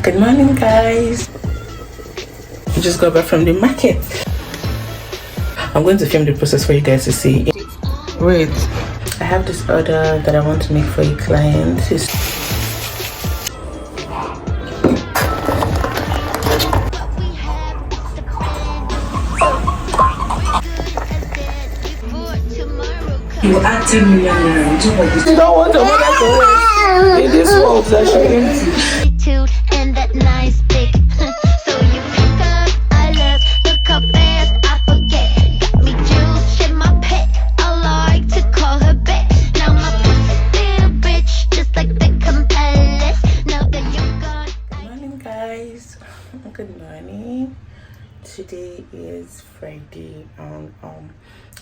Good morning, guys. We just got back from the market. I'm going to film the process for you guys to see. Wait, I have this order that I want to make for a client. You add 10 million naira on top of this. You don't want your mother to rest in this world that she empty. And that nice big. So you pick up, I love, look how fast I forget. Got me juice in my pet. I like to call her back. Now my little bitch, just like the compellers. Now that you're gone. Good morning, guys. Good morning. Today is Friday, and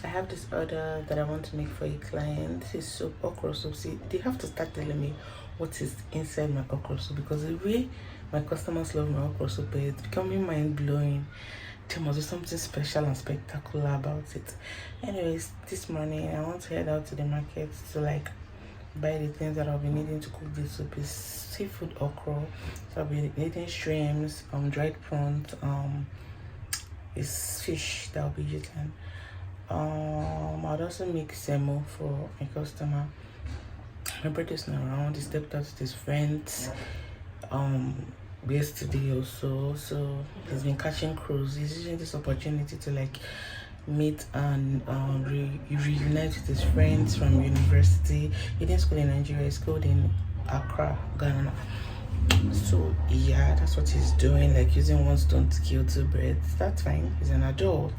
I have this order that I want to make for a client. It's soup, okra soup. See, they have to start telling me what is inside my okra soup, because the way my customers love my okra soup, it's becoming mind-blowing. There must be something special and spectacular about it. Anyways, this morning I want to head out to the market to buy the things that I'll be needing to cook this soup. Is seafood okra, so I'll be needing shrimps, dried prawns, is fish that I'll be using. I'd also make semo for my customer. My brother's not around. He stepped out with his friends yesterday or so he's been catching crews. He's using this opportunity to meet and reunite with his friends from university. He didn't school in Nigeria, he schooled in Accra, Ghana. So yeah, that's what he's doing, using one stone to kill two birds. That's fine, he's an adult.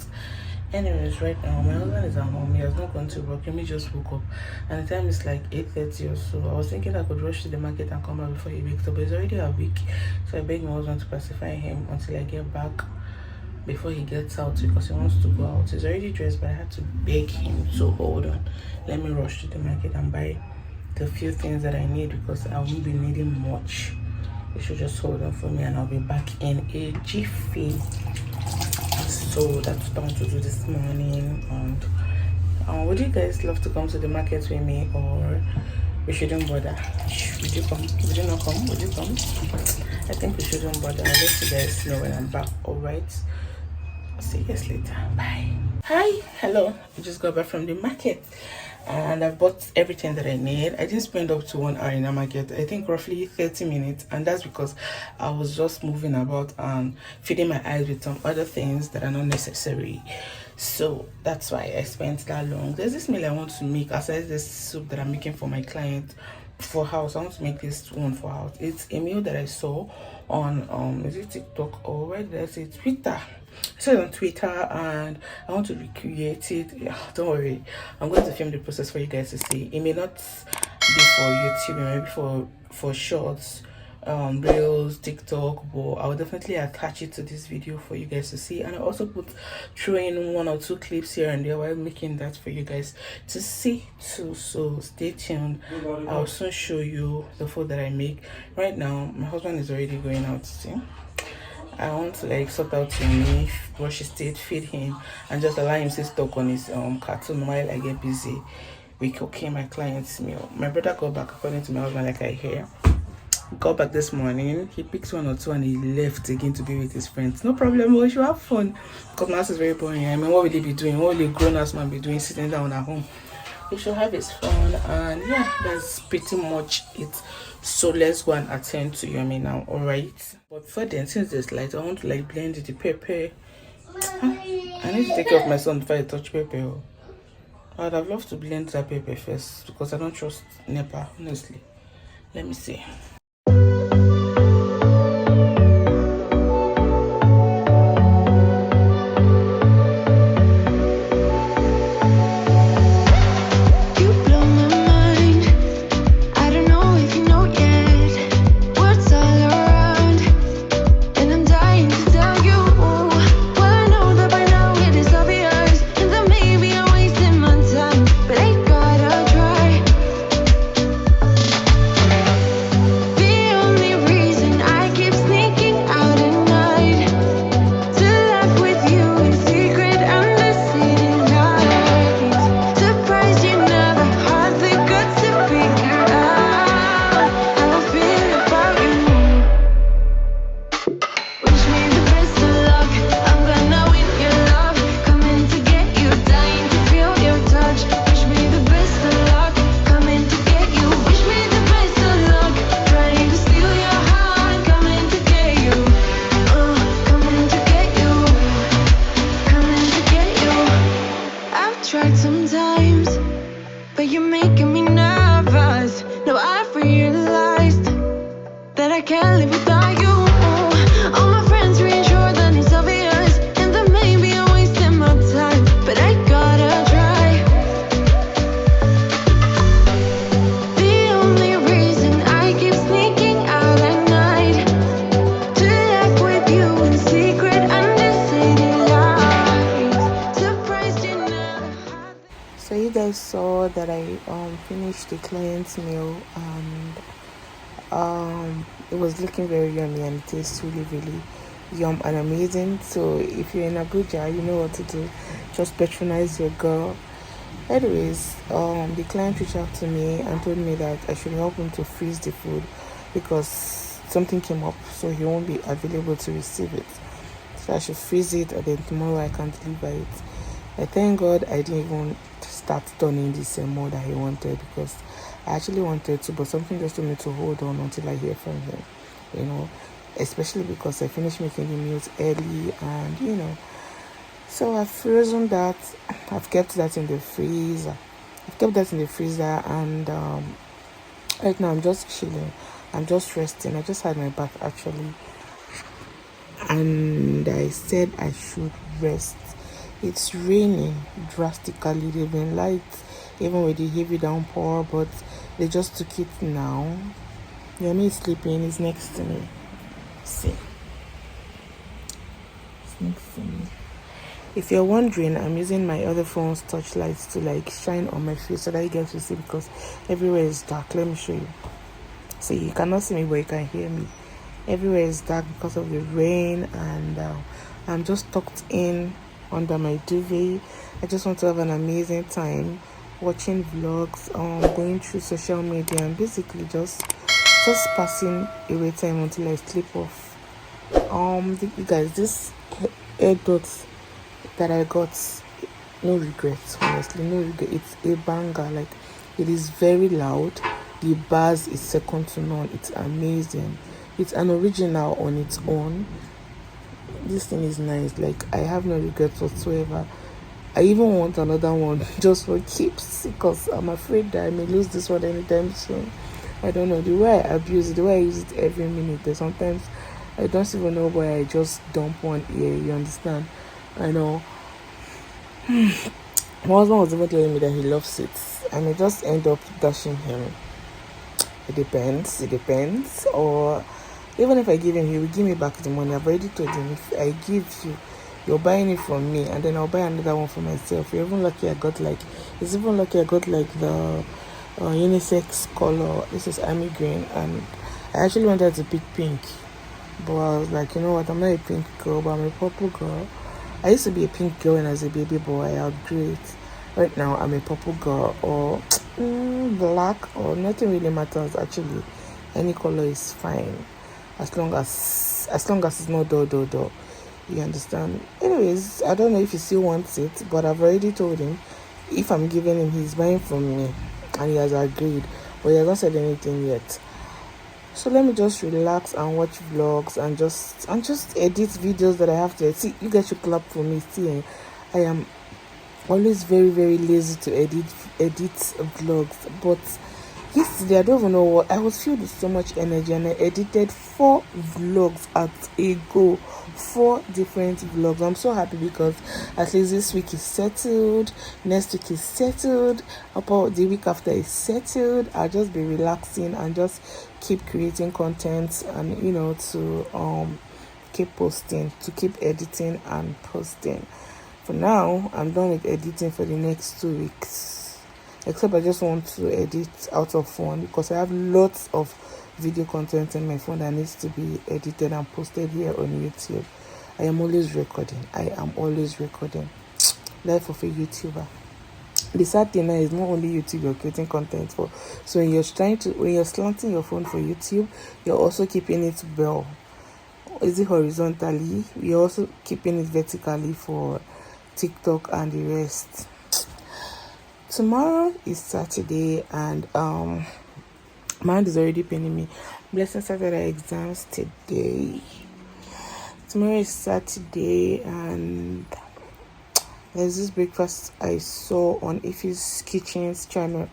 Anyways, right now my husband is at home. He has not gone to work. He just woke up and the time is 8:30 or so. I was thinking I could rush to the market and come back before he wakes up, but it's already a week, so I begged my husband to pacify him until I get back before he gets out, because he wants to go out. He's already dressed, but I had to beg him, so hold on, let me rush to the market and buy the few things that I need, because I won't be needing much. You should just hold on for me and I'll be back in a jiffy. So that's what I want to do this morning. And would you guys love to come to the market with me, or we shouldn't bother? Would you come? Would you not come? Would you come? I think we shouldn't bother. I'll let you guys know when I'm back. Alright, see you guys later. Bye. Hi, hello. I just got back from the market and I bought everything that I need. I didn't spend up to 1 hour in the market. I think roughly 30 minutes, and that's because I was just moving about and feeding my eyes with some other things that are not necessary. So that's why I spent that long. There's this meal I want to make aside this soup that I'm making for my client for house. I want to make this one for house. It's a meal that I saw on is it TikTok or where did I say Twitter? I saw it on Twitter and I want to recreate it. Yeah, don't worry, I'm going to film the process for you guys to see. It may not be for YouTube, maybe for shorts, reels, TikTok, but I'll definitely attach it to this video for you guys to see. And I also throw in 1 or 2 clips here and there while making that for you guys to see too. So stay tuned. I'll soon show you the food that I make. Right now my husband is already going out. See, I want to sort out Yomi, brush his teeth, feed him, and just allow him to stuck on his cartoon while I get busy with cooking my client's meal. My brother got back, according to my husband, I hear. Got back this morning. He picked 1 or 2 and he left again to be with his friends. No problem, we should have fun, because my house is very boring. I mean, what will he be doing? What will a grown-ass man be doing sitting down at home? He should have his fun. And yeah, that's pretty much it. So let's go and attend to Yomi now. Alright, but before then, since there's light, I want to blend the pepper. I need to take care of my son before I touch pepper. I'd have loved to blend that pepper first, because I don't trust NEPA, honestly. Let me see. finished the client's meal, and it was looking very yummy, and it tastes really really yum and amazing. So if you're in Abuja, you know what to do. Just patronize your girl. Anyways, the client reached out to me and told me that I should help him to freeze the food because something came up, so he won't be available to receive it. So I should freeze it, and then tomorrow I can deliver it. I thank God I didn't even start turning the same more that he wanted, because I actually wanted to, but something just told me to hold on until I hear from him, you know, especially because I finished making the meals early, and so I've frozen that. I've kept that in the freezer. And right now I'm just chilling. I'm just resting. I just had my bath actually, and I said I should rest. It's raining drastically. They've been light, even with the heavy downpour, but they just took it now. Yomi is sleeping. He's next to me. See, it's next to me. If you're wondering, I'm using my other phone's touchlights to shine on my face so that you guys will see, because everywhere is dark. Let me show you. See, you cannot see me, but you can hear me. Everywhere is dark because of the rain, and I'm just tucked in under my duvet. I just want to have an amazing time watching vlogs, going through social media, and basically just passing away time until I sleep off. You guys, this AirDots that I got, no regrets, honestly, no regret. It's a banger. It is very loud. The bass is second to none. It's amazing. It's an original on its own. This thing is nice. I have no regrets whatsoever. I even want another one just for keeps, because I'm afraid that I may lose this one anytime soon. I don't know, the way I abuse it, the way I use it every minute, sometimes I don't even know why I just dump one ear. You understand? I know. My husband was even telling me that he loves it, and I just end up dashing him. It depends. Or even if I give him, he will give me back the money. I've already told him, if I give you, you're buying it from me, and then I'll buy another one for myself. You're even lucky I got the unisex color. This is army green, and I actually wanted to pick pink, but I was like, you know what, I'm not a pink girl, but I'm a purple girl. I used to be a pink girl when I was a baby boy. I outgrew it. Right now I'm a purple girl, or black, or nothing really matters actually. Any color is fine, as long as it's not dull. You understand? Anyways, I don't know if he still wants it, but I've already told him if I'm giving him, he's buying from me, and he has agreed, but he hasn't said anything yet. So let me just relax and watch vlogs, and just edit videos that I have to see. You guys should clap for me. See, I am always very very lazy to edit vlogs, but yesterday, I don't even know what, I was filled with so much energy, and I edited 4 vlogs at a go. 4 different vlogs. I'm so happy, because at least this week is settled, next week is settled, about the week after is settled. I'll just be relaxing and just keep creating content, and to keep posting, to keep editing and posting. For now, I'm done with editing for the next 2 weeks, except I just want to edit out of fun, because I have lots of video content in my phone that needs to be edited and posted here on YouTube. I am always recording. Life of a YouTuber. The sad thing now is not only YouTube you're creating content for. So when you're slanting your phone for YouTube, you're also keeping it well. Is it horizontally? You're also keeping it vertically for TikTok and the rest. Tomorrow is Saturday, and my hand is already paining me. Blessing Saturday exams today. Tomorrow is Saturday, and there's this breakfast I saw on Ife's Kitchen's channel,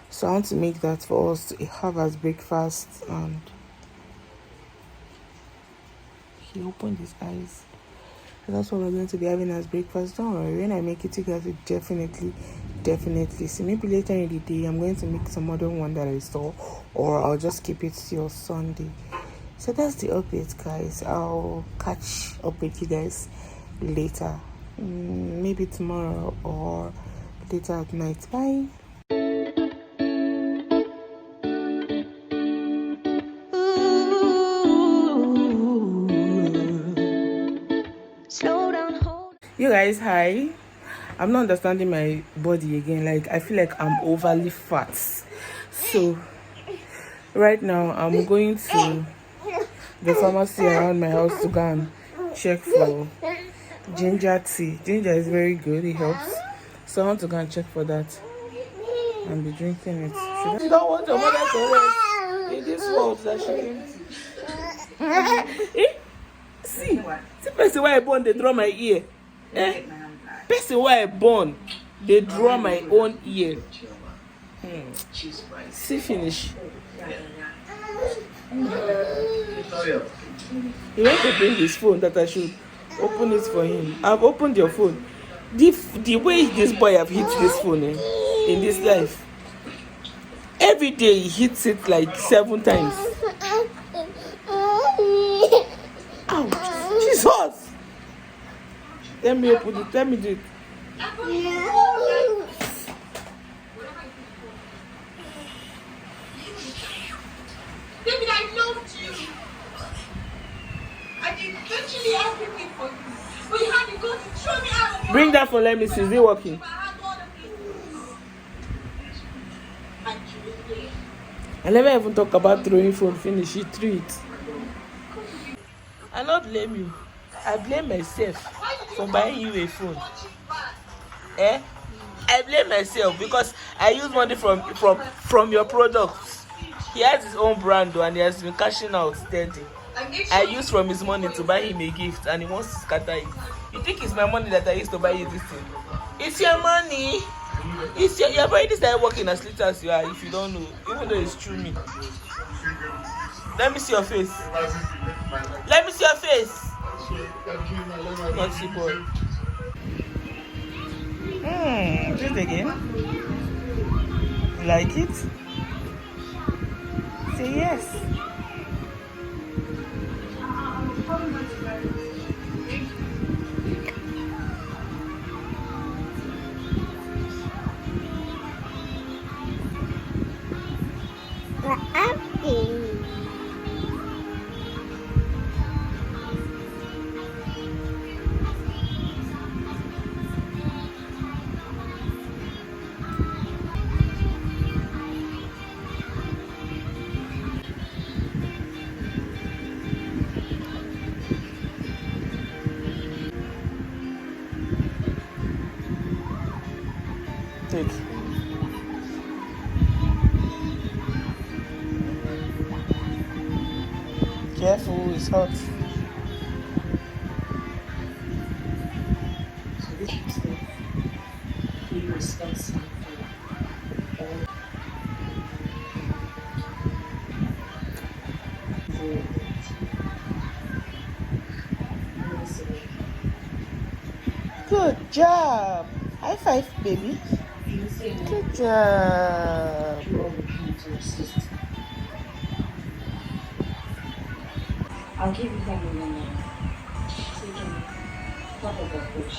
so I want to make that for us to have as breakfast. And he opened his eyes. That's what we're going to be having as breakfast. Don't worry, when I make it, you guys will definitely see. Maybe later in the day, I'm going to make some other one that I saw, or I'll just keep it till Sunday. So that's the update, guys. I'll catch up with you guys later, maybe tomorrow or later at night. Bye. You guys, hi. I'm not understanding my body again. Like, I feel like I'm overly fat. So, right now, I'm going to the pharmacy around my house to go and check for ginger tea. Ginger is very good. It helps. So, I want to go and check for that and be drinking it. You don't want your mother to rest in this world that she came to. See person why I born, they draw my ear. Person why I born, they draw my own ear. See finish. He went to bring his phone that I should open it for him. I've opened your phone. The way this boy have hit this phone in this life, every day he hits it like 7 times. Ouch, Jesus! Let me open it. Let me do it. David, I loved you. I did literally everything for you. But you had to go to throw me out of Bring that phone, let me see. Is it working? I never even talk about throwing phone. Finish it, threw it. I not blame you. I blame myself for buying you a phone. I blame myself because I use money from your products. He has his own brand and he has been cashing out steady. I used from his money to buy him a gift and he wants to scatter it. You think it's my money that I used to buy you this thing? It's your money. It's your, you've already started working as little as you are if you don't know, even though it's true me. Let me see your face. Let me see your face. Naughty boy. Do it again. Like it? Say yes. Take. Careful, it's hot. Good job. High five, baby. Good job. I'll give you 10 million naira. So you can top of the push.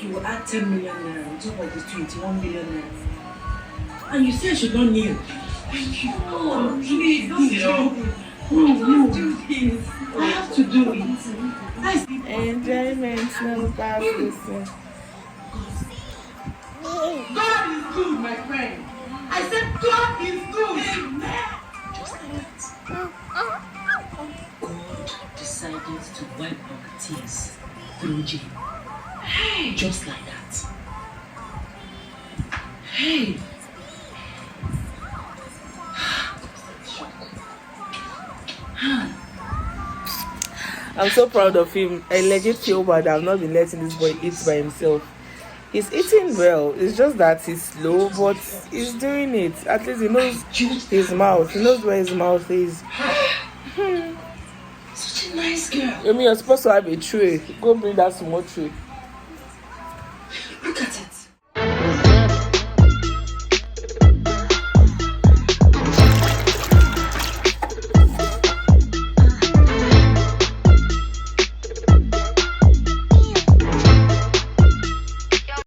You will add 10 million naira on top of the 21 million naira. And you say I should not kneel. Thank you. Oh, please, don't do this. Don't do this. I have to do it. Enjoyment, no bad listen. God is good, my friend. I said God is good. Just like that. God decided to wipe our tears through Jane. Hey, just like that. Hey. I'm so proud of him. I legit feel bad I've not been letting this boy eat by himself. He's eating well. It's just that he's slow, but he's doing it. At least he knows his mouth. He knows where his mouth is. Such a nice girl. Yomi, you're supposed to have a tray. Go bring that small tray.